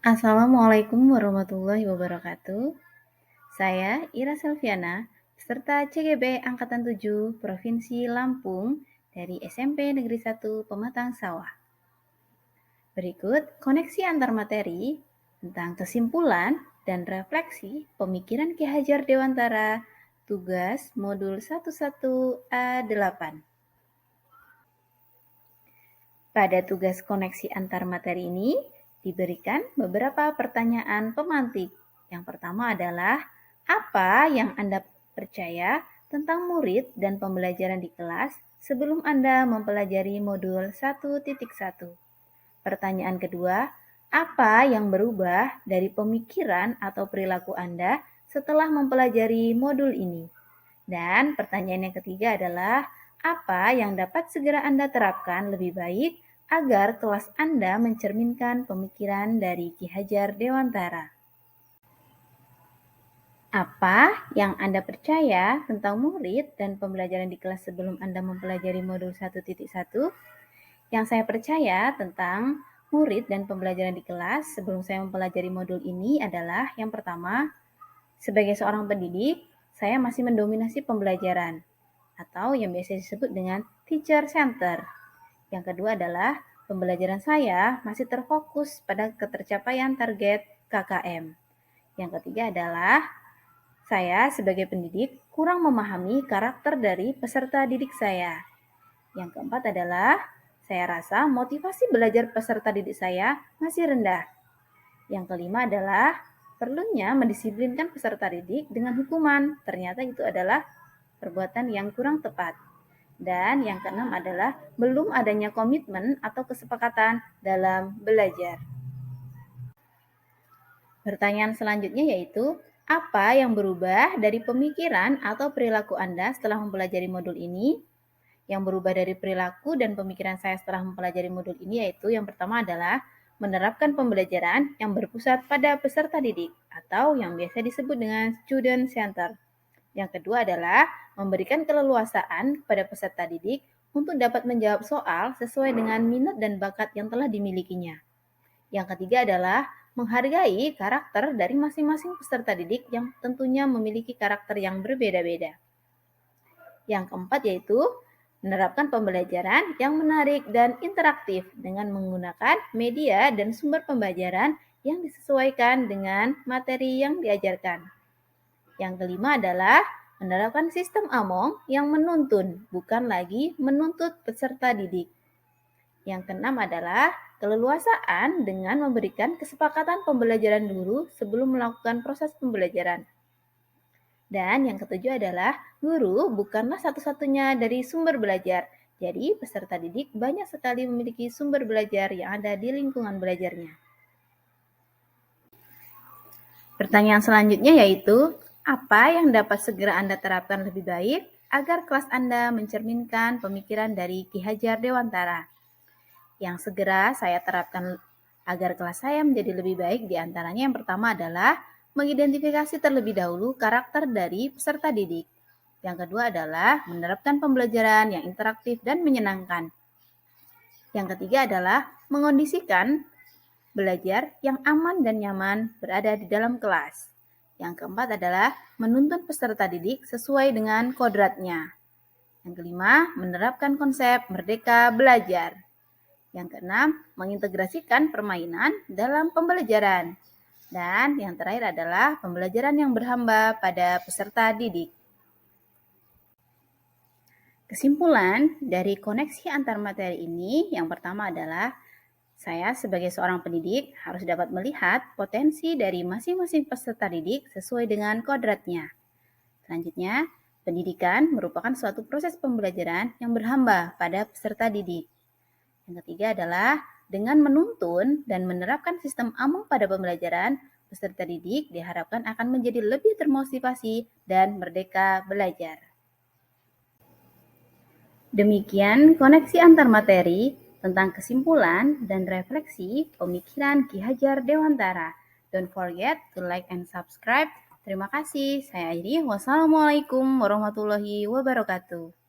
Assalamualaikum warahmatullahi wabarakatuh. Saya Ira Selviana, peserta CGB Angkatan 7 Provinsi Lampung dari SMP Negeri 1 Pematang Sawah. Berikut koneksi antar materi tentang kesimpulan dan refleksi pemikiran Ki Hajar Dewantara, tugas modul 11A8. Pada tugas koneksi antar materi ini, diberikan beberapa pertanyaan pemantik. Yang pertama adalah, apa yang Anda percaya tentang murid dan pembelajaran di kelas sebelum Anda mempelajari modul 1.1? Pertanyaan kedua, apa yang berubah dari pemikiran atau perilaku Anda setelah mempelajari modul ini? Dan pertanyaan yang ketiga adalah, apa yang dapat segera Anda terapkan lebih baik agar kelas Anda mencerminkan pemikiran dari Ki Hajar Dewantara? Apa yang Anda percaya tentang murid dan pembelajaran di kelas sebelum Anda mempelajari modul 1.1? Yang saya percaya tentang murid dan pembelajaran di kelas sebelum saya mempelajari modul ini adalah, yang pertama, sebagai seorang pendidik, saya masih mendominasi pembelajaran atau yang biasa disebut dengan teacher center. Yang kedua adalah pembelajaran saya masih terfokus pada ketercapaian target KKM. Yang ketiga adalah saya sebagai pendidik kurang memahami karakter dari peserta didik saya. Yang keempat adalah saya rasa motivasi belajar peserta didik saya masih rendah. Yang kelima adalah perlunya mendisiplinkan peserta didik dengan hukuman. Ternyata itu adalah perbuatan yang kurang tepat. Dan yang keenam adalah belum adanya komitmen atau kesepakatan dalam belajar. Pertanyaan selanjutnya yaitu, apa yang berubah dari pemikiran atau perilaku Anda setelah mempelajari modul ini? Yang berubah dari perilaku dan pemikiran saya setelah mempelajari modul ini yaitu, yang pertama adalah menerapkan pembelajaran yang berpusat pada peserta didik atau yang biasa disebut dengan student center. Yang kedua adalah memberikan keleluasaan kepada peserta didik untuk dapat menjawab soal sesuai dengan minat dan bakat yang telah dimilikinya. Yang ketiga adalah menghargai karakter dari masing-masing peserta didik yang tentunya memiliki karakter yang berbeda-beda. Yang keempat yaitu menerapkan pembelajaran yang menarik dan interaktif dengan menggunakan media dan sumber pembelajaran yang disesuaikan dengan materi yang diajarkan. Yang kelima adalah menerapkan sistem Among yang menuntun, bukan lagi menuntut peserta didik. Yang keenam adalah keleluasaan dengan memberikan kesepakatan pembelajaran dulu sebelum melakukan proses pembelajaran. Dan yang ketujuh adalah guru bukanlah satu-satunya dari sumber belajar. Jadi peserta didik banyak sekali memiliki sumber belajar yang ada di lingkungan belajarnya. Pertanyaan selanjutnya yaitu, apa yang dapat segera Anda terapkan lebih baik agar kelas Anda mencerminkan pemikiran dari Ki Hajar Dewantara? Yang segera saya terapkan agar kelas saya menjadi lebih baik diantaranya yang pertama adalah mengidentifikasi terlebih dahulu karakter dari peserta didik. Yang kedua adalah menerapkan pembelajaran yang interaktif dan menyenangkan. Yang ketiga adalah mengondisikan belajar yang aman dan nyaman berada di dalam kelas. Yang keempat adalah menuntun peserta didik sesuai dengan kodratnya. Yang kelima, menerapkan konsep merdeka belajar. Yang keenam, mengintegrasikan permainan dalam pembelajaran. Dan yang terakhir adalah pembelajaran yang berhamba pada peserta didik. Kesimpulan dari koneksi antar materi ini yang pertama adalah, saya sebagai seorang pendidik harus dapat melihat potensi dari masing-masing peserta didik sesuai dengan kodratnya. Selanjutnya, pendidikan merupakan suatu proses pembelajaran yang berhamba pada peserta didik. Yang ketiga adalah dengan menuntun dan menerapkan sistem Among pada pembelajaran, peserta didik diharapkan akan menjadi lebih termotivasi dan merdeka belajar. Demikian koneksi antar materi tentang kesimpulan dan refleksi pemikiran Ki Hajar Dewantara. Don't forget to like and subscribe. Terima kasih. Saya Airi. Wassalamualaikum warahmatullahi wabarakatuh.